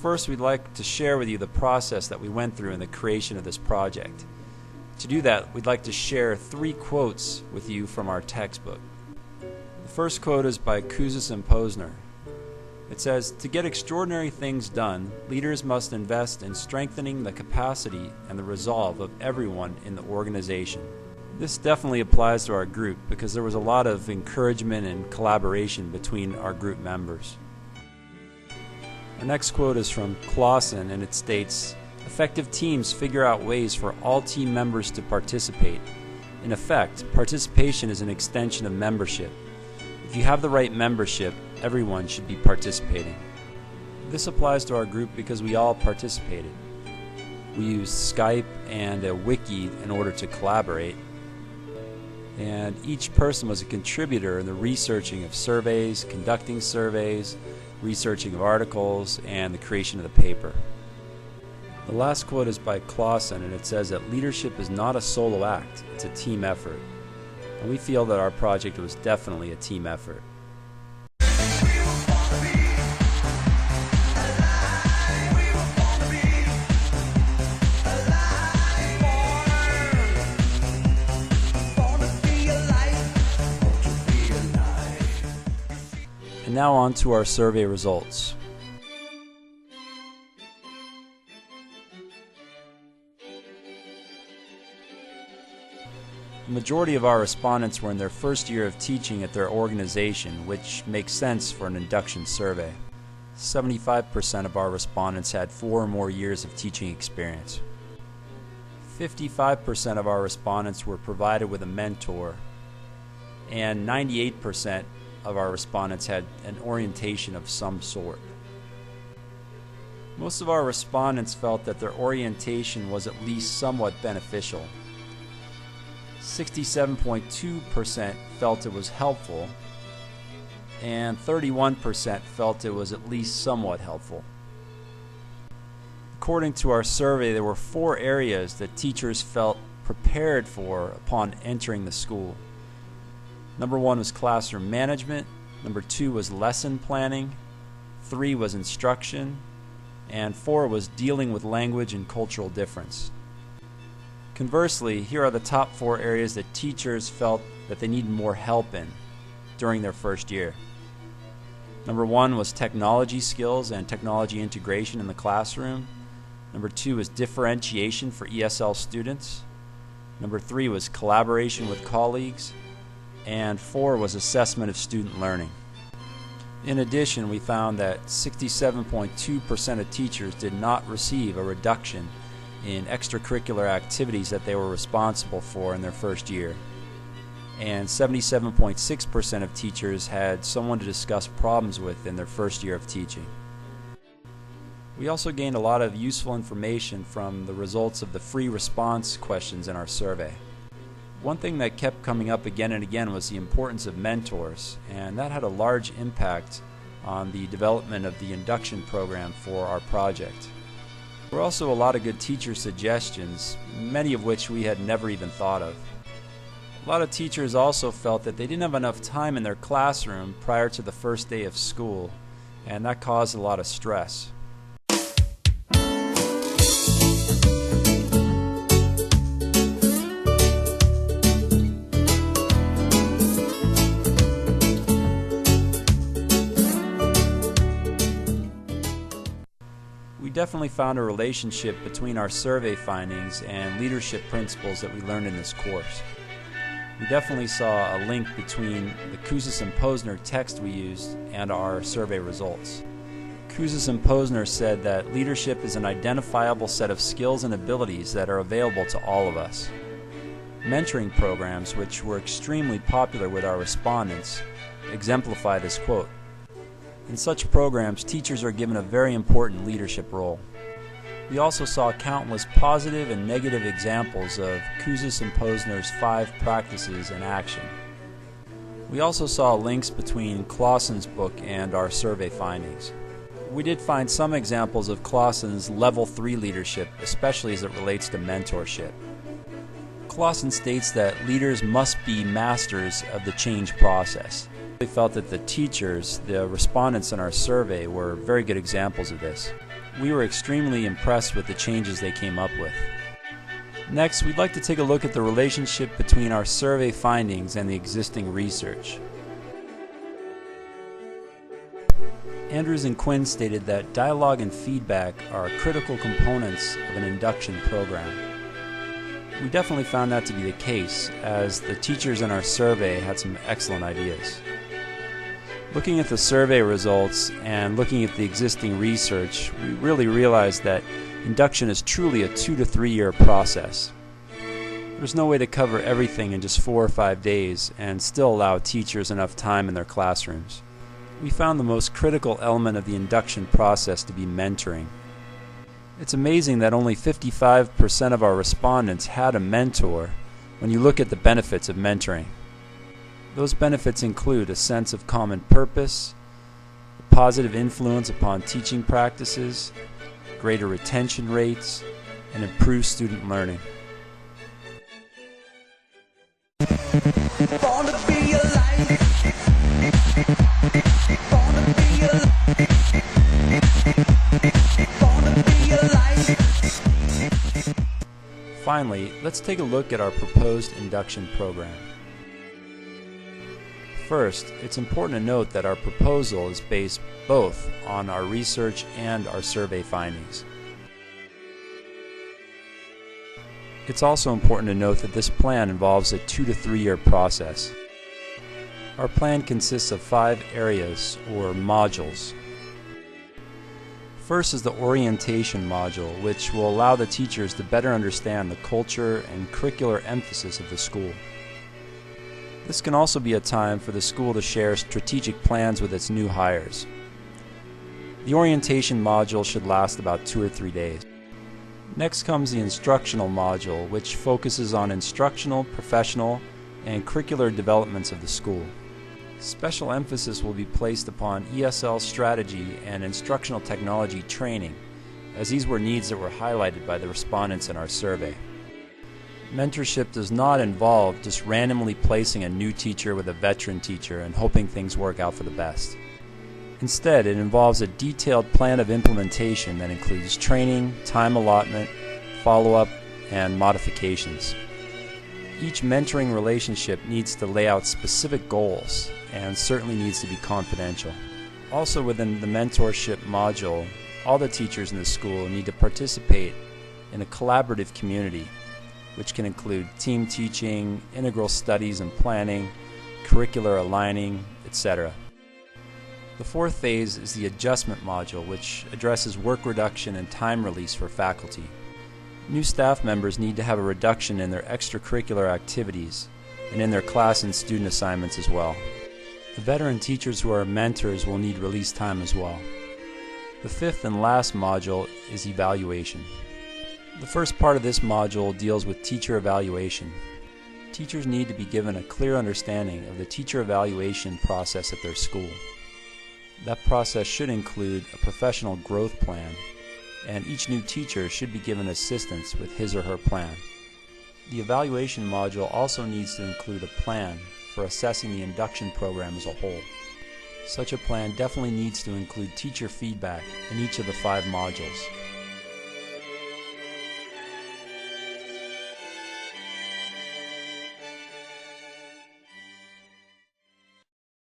First, we'd like to share with you the process that we went through in the creation of this project. To do that, we'd like to share 3 quotes with you from our textbook. The first quote is by Kouzes and Posner. It says, "To get extraordinary things done, leaders must invest in strengthening the capacity and the resolve of everyone in the organization." This definitely applies to our group because there was a lot of encouragement and collaboration between our group members. Our next quote is from Clausen, and it states, "Effective teams figure out ways for all team members to participate. In effect, participation is an extension of membership. If you have the right membership, everyone should be participating." This applies to our group because we all participated. We used Skype and a wiki in order to collaborate, and each person was a contributor in the researching of surveys, conducting surveys, researching of articles, and the creation of the paper. The last quote is by Clausen, and it says that leadership is not a solo act, it's a team effort. And we feel that our project was definitely a team effort. And now on to our survey results. The majority of our respondents were in their first year of teaching at their organization, which makes sense for an induction survey. 75% of our respondents had 4 or more years of teaching experience. 55% of our respondents were provided with a mentor, and 98% of our respondents had an orientation of some sort. Most of our respondents felt that their orientation was at least somewhat beneficial. 67.2% felt it was helpful, and 31% felt it was at least somewhat helpful. According to our survey, there were 4 areas that teachers felt prepared for upon entering the school. Number 1 was classroom management, number 2 was lesson planning, 3 was instruction, and 4 was dealing with language and cultural difference. Conversely, here are the top 4 areas that teachers felt that they needed more help in during their first year. Number 1 was technology skills and technology integration in the classroom. Number 2 was differentiation for ESL students. Number 3 was collaboration with colleagues. And 4 was assessment of student learning. In addition, we found that 67.2% of teachers did not receive a reduction in extracurricular activities that they were responsible for in their first year. And 77.6% of teachers had someone to discuss problems with in their first year of teaching. We also gained a lot of useful information from the results of the free response questions in our survey. One thing that kept coming up again and again was the importance of mentors, and that had a large impact on the development of the induction program for our project. There were also a lot of good teacher suggestions, many of which we had never even thought of. A lot of teachers also felt that they didn't have enough time in their classroom prior to the first day of school, and that caused a lot of stress. We definitely found a relationship between our survey findings and leadership principles that we learned in this course. We definitely saw a link between the Kouzes and Posner text we used and our survey results. Kouzes and Posner said that leadership is an identifiable set of skills and abilities that are available to all of us. Mentoring programs, which were extremely popular with our respondents, exemplify this quote. In such programs, teachers are given a very important leadership role. We also saw countless positive and negative examples of Kouzes and Posner's 5 practices in action. We also saw links between Clausen's book and our survey findings. We did find some examples of Clausen's Level 3 leadership, especially as it relates to mentorship. Clausen states that leaders must be masters of the change process. We felt that the teachers, the respondents in our survey, were very good examples of this. we were extremely impressed with the changes they came up with. Next, we'd like to take a look at the relationship between our survey findings and the existing research. Andrews and Quinn stated that dialogue and feedback are critical components of an induction program. We definitely found that to be the case, as the teachers in our survey had some excellent ideas. Looking at the survey results and looking at the existing research, we really realized that induction is truly a 2 to 3 year process. There's no way to cover everything in just 4 or 5 days and still allow teachers enough time in their classrooms. We found the most critical element of the induction process to be mentoring. It's amazing that only 55% of our respondents had a mentor when you look at the benefits of mentoring. Those benefits include a sense of common purpose, a positive influence upon teaching practices, greater retention rates, and improved student learning. Finally, let's take a look at our proposed induction program. First, it's important to note that our proposal is based both on our research and our survey findings. It's also important to note that this plan involves a 2 to 3 year process. Our plan consists of 5 areas, or modules. First is the orientation module, which will allow the teachers to better understand the culture and curricular emphasis of the school. This can also be a time for the school to share strategic plans with its new hires. The orientation module should last about 2 or 3 days. Next comes the instructional module, which focuses on instructional, professional, and curricular developments of the school. Special emphasis will be placed upon ESL strategy and instructional technology training, as these were needs that were highlighted by the respondents in our survey. Mentorship does not involve just randomly placing a new teacher with a veteran teacher and hoping things work out for the best. Instead, it involves a detailed plan of implementation that includes training, time allotment, follow-up, and modifications. Each mentoring relationship needs to lay out specific goals and certainly needs to be confidential. Also within the mentorship module, all the teachers in the school need to participate in a collaborative community, which can include team teaching, integral studies and planning, curricular aligning, etc. The fourth phase is the adjustment module, which addresses work reduction and time release for faculty. New staff members need to have a reduction in their extracurricular activities and in their class and student assignments as well. The veteran teachers who are mentors will need release time as well. The fifth and last module is evaluation. The first part of this module deals with teacher evaluation. Teachers need to be given a clear understanding of the teacher evaluation process at their school. That process should include a professional growth plan, and each new teacher should be given assistance with his or her plan. The evaluation module also needs to include a plan for assessing the induction program as a whole. Such a plan definitely needs to include teacher feedback in each of the 5 modules.